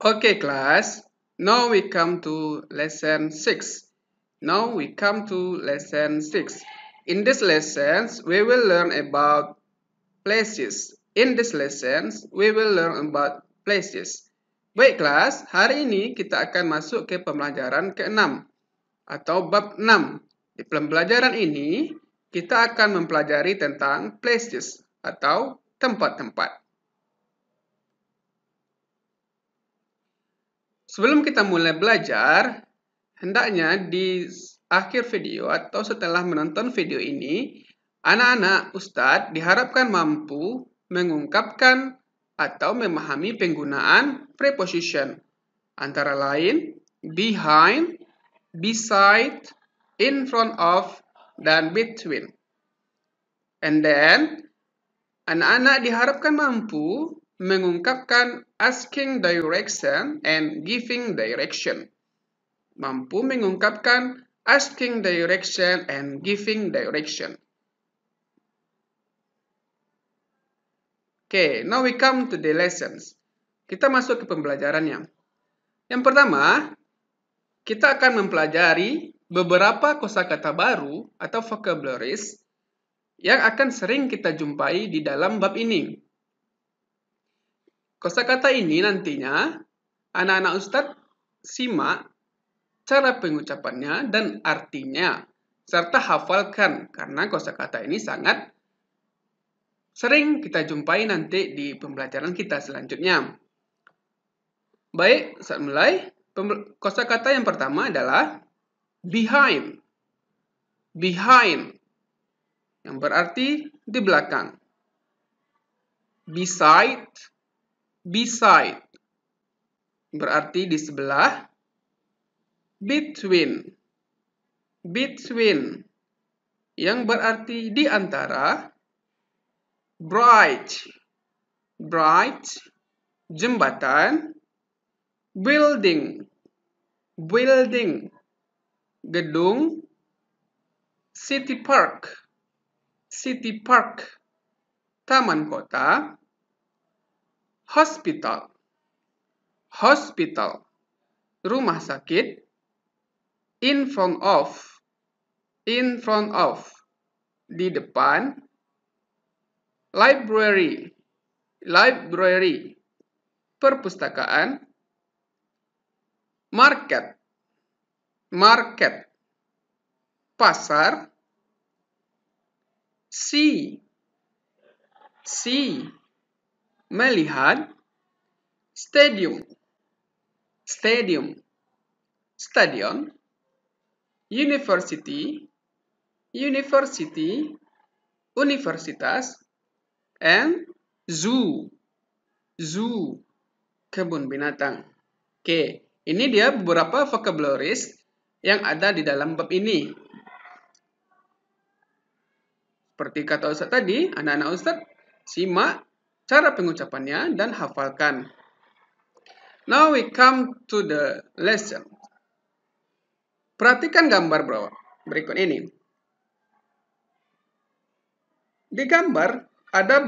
Okay, class. Now we come to lesson 6. In this lessons, we will learn about places. Baik, kelas. Hari ini kita akan masuk ke pembelajaran ke-6 atau bab 6. Di pembelajaran ini, kita akan mempelajari tentang places atau tempat-tempat. Sebelum kita mulai belajar, hendaknya di akhir video atau setelah menonton video ini, anak-anak Ustadz diharapkan mampu mengungkapkan atau memahami penggunaan preposition, antara lain behind, beside, in front of, dan between. And then, anak-anak diharapkan mampu mengungkapkan asking direction and giving direction. Mampu mengungkapkan asking direction and giving direction. Okay, now we come to the lessons. Kita masuk ke pembelajarannya. Yang pertama, kita akan mempelajari beberapa kosakata baru atau vocabularies yang akan sering kita jumpai di dalam bab ini. Kosakata ini nantinya anak-anak Ustadz simak cara pengucapannya dan artinya, serta hafalkan karena kosakata ini sangat sering kita jumpai nanti di pembelajaran kita selanjutnya. Baik, saat mulai, kosakata yang pertama adalah behind. Behind, yang berarti di belakang. Beside, beside, berarti di sebelah. Between, between, yang berarti di antara. Bright, bright, jembatan. Building, building, gedung. City park, city park, taman kota. Hospital, hospital, rumah sakit. In front of, di depan. Library, library, perpustakaan. Market, market, pasar. See, see, melihat. Stadium, stadium, stadion. University, university, universitas. And zoo, zoo, kebun binatang. Oke, ini dia beberapa vocabularies yang ada di dalam bab ini. Seperti kata Ustadz tadi, anak-anak Ustadz simak cara pengucapannya dan hafalkan. Now we come to the lesson. Perhatikan gambar berikut ini. Di gambar ada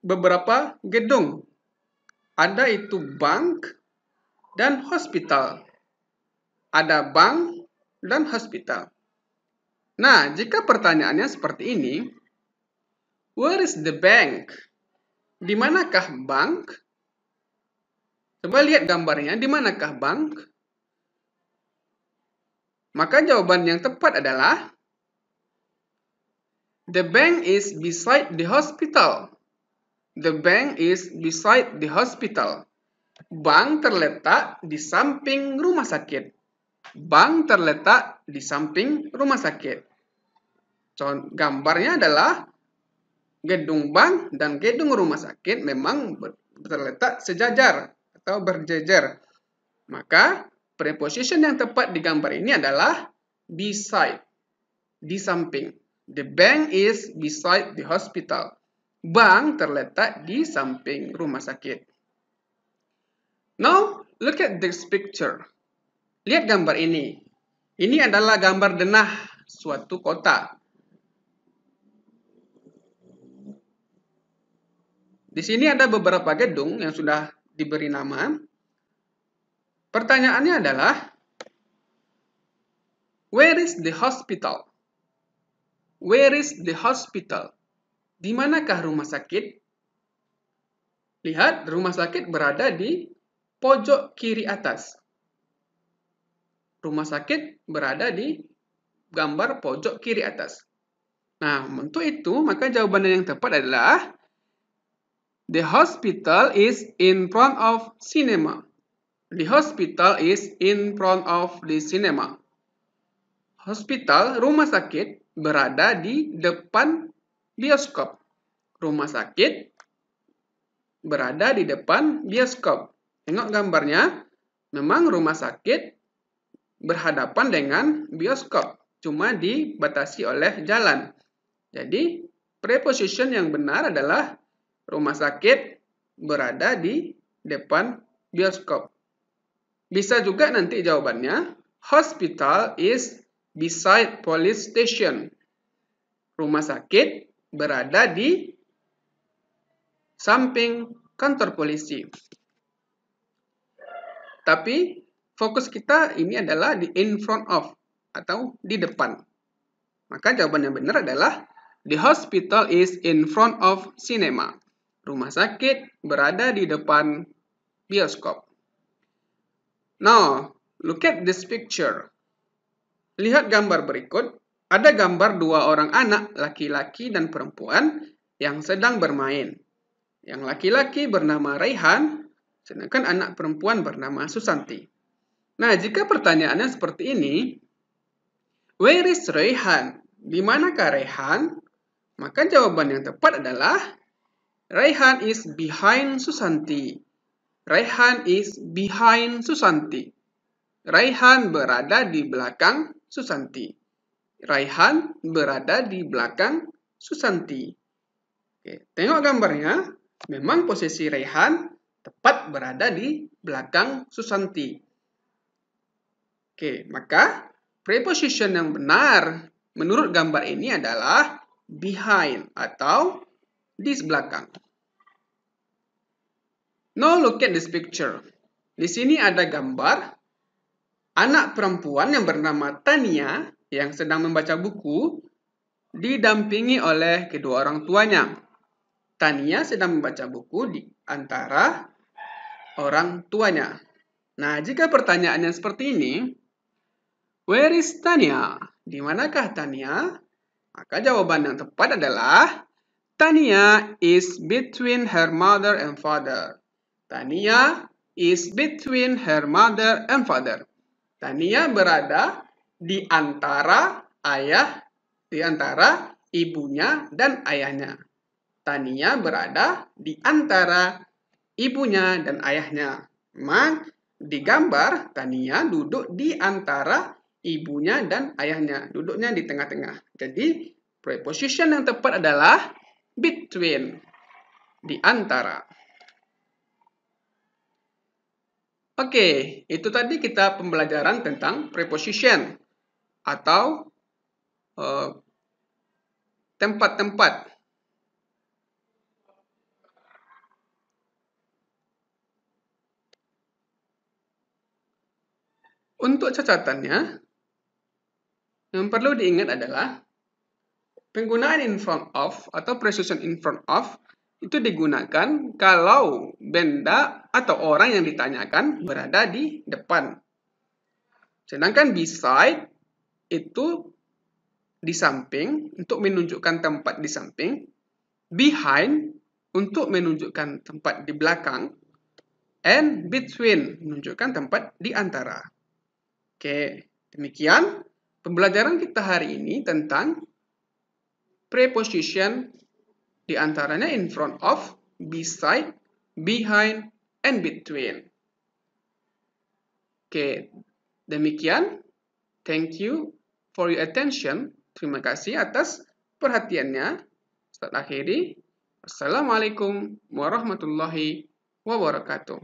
beberapa gedung. Ada itu bank dan hospital. Ada bank dan hospital. Nah, jika pertanyaannya seperti ini, where is the bank? Di manakah bank? Coba lihat gambarnya, di manakah bank? Maka jawaban yang tepat adalah the bank is beside the hospital. The bank is beside the hospital. Bank terletak di samping rumah sakit. Bank terletak di samping rumah sakit. Gambarnya adalah gedung bank dan gedung rumah sakit memang terletak sejajar atau berjejer. Maka preposition yang tepat di gambar ini adalah beside, di samping. The bank is beside the hospital. Bank terletak di samping rumah sakit. Now, look at this picture. Lihat gambar ini. Ini adalah gambar denah suatu kota. Di sini ada beberapa gedung yang sudah diberi nama. Pertanyaannya adalah, where is the hospital? Where is the hospital? Di manakah rumah sakit? Lihat, rumah sakit berada di pojok kiri atas. Rumah sakit berada di gambar pojok kiri atas. Nah, untuk itu, maka jawaban yang tepat adalah the hospital is in front of cinema. The hospital is in front of the cinema. Hospital, rumah sakit, berada di depan bioskop. Rumah sakit berada di depan bioskop. Tengok gambarnya, memang rumah sakit berhadapan dengan bioskop, cuma dibatasi oleh jalan. Jadi, preposition yang benar adalah rumah sakit berada di depan bioskop. Bisa juga nanti jawabannya, hospital is beside police station. Rumah sakit berada di samping kantor polisi. Tapi fokus kita ini adalah di in front of atau di depan. Maka jawaban yang benar adalah the hospital is in front of cinema. Rumah sakit berada di depan bioskop. Now, look at this picture. Lihat gambar berikut. Ada gambar dua orang anak, laki-laki dan perempuan, yang sedang bermain. Yang laki-laki bernama Raihan, sedangkan anak perempuan bernama Susanti. Nah, jika pertanyaannya seperti ini, where is Raihan? Di manakah Raihan? Maka jawaban yang tepat adalah Raihan is behind Susanti. Raihan is behind Susanti. Raihan berada di belakang Susanti. Raihan berada di belakang Susanti. Oke, tengok gambarnya. Memang posisi Raihan tepat berada di belakang Susanti. Oke, maka preposition yang benar menurut gambar ini adalah behind atau di belakang. Now look at this picture. Di sini ada gambar anak perempuan yang bernama Tania yang sedang membaca buku didampingi oleh kedua orang tuanya. Tania sedang membaca buku di antara orang tuanya. Nah, jika pertanyaannya seperti ini, where is Tania? Di manakah Tania? Maka jawaban yang tepat adalah Tania is between her mother and father. Tania is between her mother and father. Tania berada di antara ibunya dan ayahnya. Tania berada di antara ibunya dan ayahnya. Memang di gambar Tania duduk di antara ibunya dan ayahnya. Duduknya di tengah-tengah. Jadi preposition yang tepat adalah between. Di antara. Oke, itu tadi kita pembelajaran tentang preposition atau tempat-tempat. Untuk catatannya, yang perlu diingat adalah penggunaan in front of atau preposition in front of itu digunakan kalau benda atau orang yang ditanyakan berada di depan. Sedangkan beside itu di samping untuk menunjukkan tempat di samping. Behind untuk menunjukkan tempat di belakang. And between menunjukkan tempat di antara. Oke, demikian pembelajaran kita hari ini tentang preposition di antaranya in front of, beside, behind, and between. Oke, demikian. Thank you for your attention. Terima kasih atas perhatiannya. Ustaz akhiri. Assalamualaikum warahmatullahi wabarakatuh.